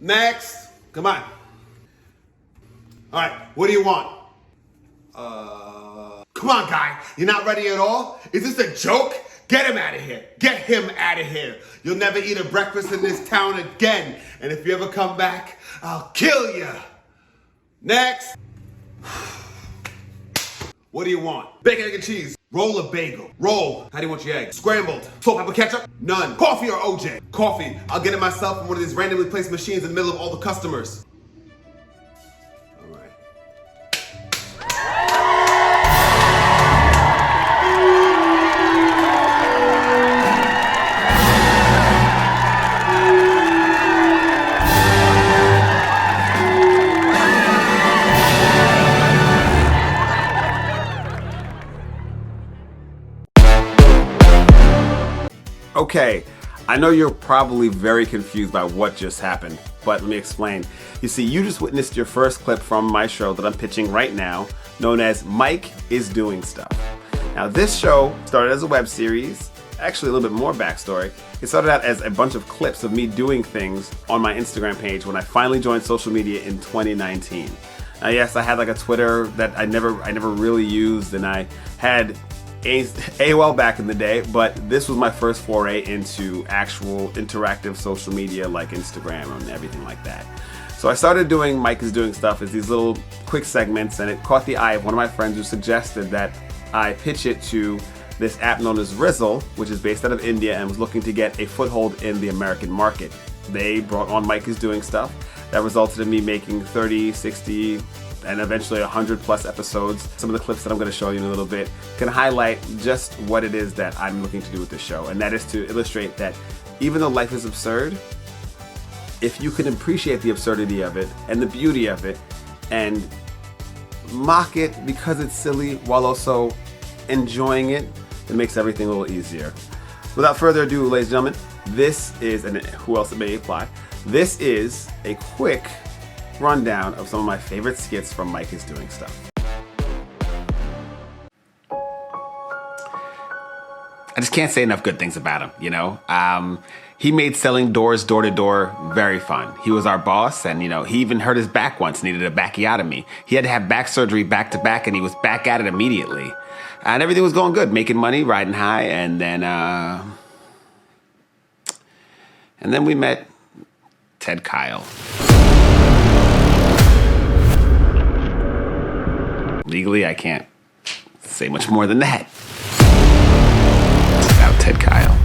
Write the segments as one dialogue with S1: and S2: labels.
S1: Next. Come on. All right, what do you want? Come on, guy. You're not ready at all? Is this a joke? Get him out of here. Get him out of here. You'll never eat a breakfast in this town again. And if you ever come back, I'll kill you. Next. What do you want? Bacon, egg, and cheese. Roll a bagel. Roll. How do you want your egg? Scrambled. Salt, pepper, ketchup? None. Coffee or OJ? Coffee. I'll get it myself from one of these randomly placed machines in the middle of all the customers. All right.
S2: Okay, I know you're probably very confused by what just happened, but let me explain. You see, you just witnessed your first clip from my show that I'm pitching right now, known as Mike is Doing Stuff. Now, this show started as a web series, actually a little bit more backstory. It started out as a bunch of clips of me doing things on my Instagram page when I finally joined social media in 2019. Now, yes, I had like a Twitter that I never really used, and I had AOL back in the day, but this was my first foray into actual interactive social media like Instagram and everything like that. So I started doing Mike is Doing Stuff as these little quick segments, and it caught the eye of one of my friends who suggested that I pitch it to this app known as Rizzle, which is based out of India and was looking to get a foothold in the American market. They brought on Mike is Doing Stuff. That resulted in me making 30, 60, and eventually 100 plus episodes. Some of the clips that I'm going to show you in a little bit can highlight just what it is that I'm looking to do with the show, and that is to illustrate that even though life is absurd, if you can appreciate the absurdity of it and the beauty of it and mock it because it's silly while also enjoying it, it makes everything a little easier. Without further ado, ladies and gentlemen, this is, and who else it may apply, this is a quick rundown of some of my favorite skits from Mike is Doing Stuff. I just can't say enough good things about him, you know? He made selling doors door to door very fun. He was our boss, and he even hurt his back once, needed a backiotomy. He had to have back surgery back to back, and he was back at it immediately. And everything was going good, making money, riding high, and then we met Ted Kyle. Legally, I can't say much more than that about Ted Kyle.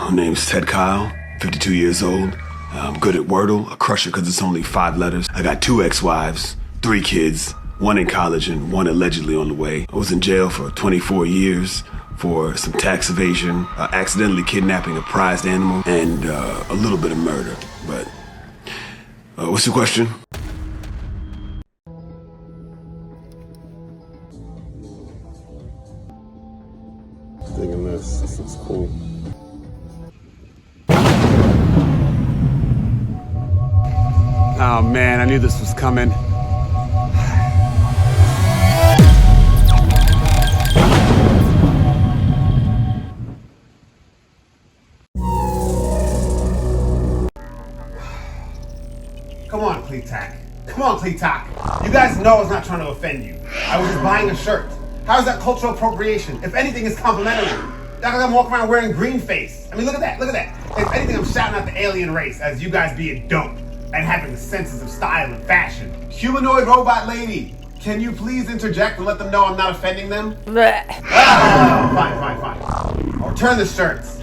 S2: My name's Ted Kyle, 52 years old. I'm good at Wordle, a crusher because it's only 5 letters. I got 2 ex-wives, 3 kids, 1 in college and 1 allegedly on the way. I was in jail for 24 years for some tax evasion, accidentally kidnapping a prized animal, and a little bit of murder. But what's the question?
S3: Digging this. This looks cool.
S1: Oh man, I knew this was coming. Come on, Cleetac. Come on, Cleetac. You guys know I was not trying to offend you. I was just buying a shirt. How is that cultural appropriation? If anything, it's complimentary. Y'all gonna walk around wearing green face. I mean, look at that, look at that. If anything, I'm shouting out the alien race as you guys being dope and having the senses of style and fashion. Humanoid robot lady, can you please interject and let them know I'm not offending them? Fine. I'll return the shirts.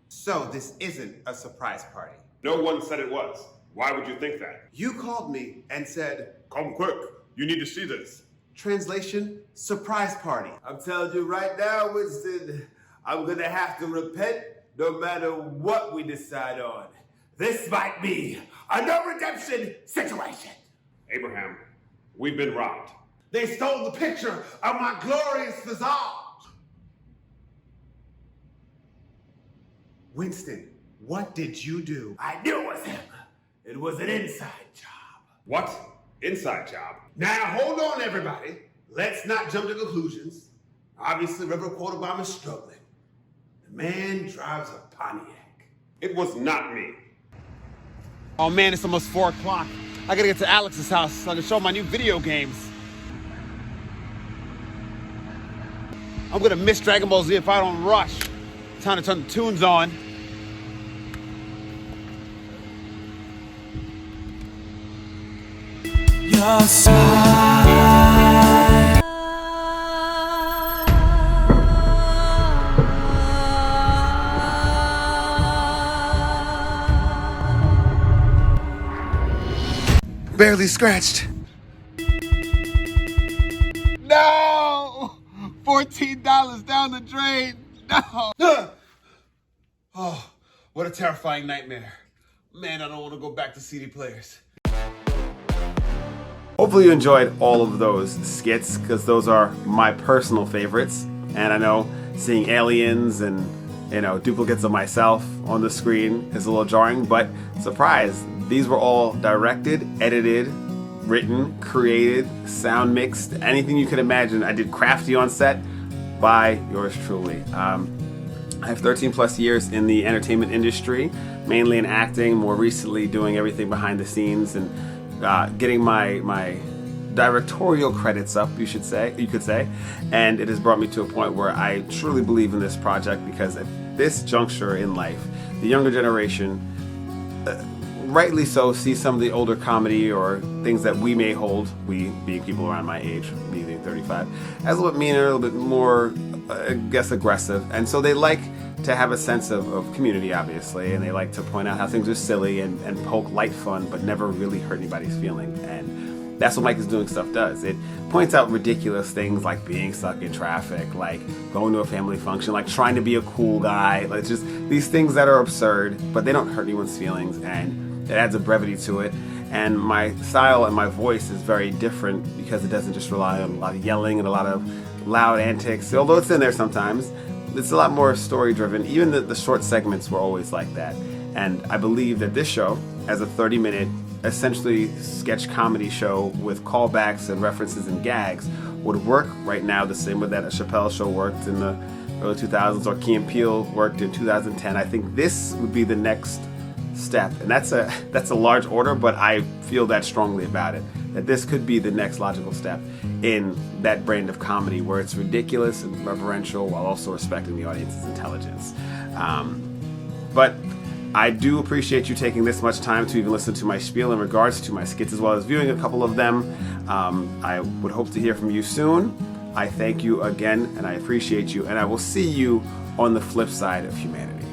S1: So this isn't a surprise party.
S3: No one said it was. Why would you think that?
S1: You called me and said,
S3: Come quick. You need to see this.
S1: translation, surprise party.
S4: I'm telling you right now, Winston, I'm gonna have to repent no matter what we decide on. This might be a no redemption situation.
S3: Abraham, we've been robbed.
S1: They stole the picture of my glorious visage. Winston, What did you do?
S4: I knew it was him. It was an inside job.
S3: What? Inside job?
S1: Now, hold on, everybody. Let's not jump to conclusions. Obviously, Reverend Quattlebaum is struggling. The man drives a Pontiac.
S3: It was not me.
S1: Oh man, it's almost 4 o'clock. I gotta get to Alex's house so I can show him my new video games. I'm gonna miss Dragon Ball Z if I don't rush. Time to turn the tunes on.
S5: Your smile.
S1: Barely scratched. No! $14 down the drain. No! Oh, what a terrifying nightmare. Man, I don't want to go back to CD players.
S2: Hopefully you enjoyed all of those skits, because those are my personal favorites. And I know seeing aliens and, duplicates of myself on the screen is a little jarring, but surprise, these were all directed, edited, written, created, sound mixed, anything you could imagine. I did Crafty on set by yours truly. I have 13 plus years in the entertainment industry, mainly in acting, more recently doing everything behind the scenes and getting my directorial credits up, you could say, and it has brought me to a point where I truly believe in this project, because at this juncture in life, the younger generation, rightly so, see some of the older comedy or things that we may hold, we being people around my age, me being 35, as a little bit meaner, a little bit more, I guess, aggressive, and so they like to have a sense of community, obviously, and they like to point out how things are silly and poke light fun, but never really hurt anybody's feeling. And that's what Mike is Doing Stuff does. It points out ridiculous things like being stuck in traffic, like going to a family function, like trying to be a cool guy, like just these things that are absurd, but they don't hurt anyone's feelings, and it adds a brevity to it. And my style and my voice is very different because it doesn't just rely on a lot of yelling and a lot of loud antics, although it's in there sometimes. It's a lot more story driven. Even the short segments were always like that. And I believe that this show, as a 30-minute, essentially sketch comedy show with callbacks and references and gags, would work right now the same way that a Chappelle show worked in the early 2000s or Key and Peele worked in 2010. I think this would be the next step. And that's a large order, but I feel that strongly about it. That this could be the next logical step in that brand of comedy where it's ridiculous and reverential while also respecting the audience's intelligence. But I do appreciate you taking this much time to even listen to my spiel in regards to my skits, as well as viewing a couple of them. I would hope to hear from you soon. I thank you again, and I appreciate you, and I will see you on the flip side of humanity.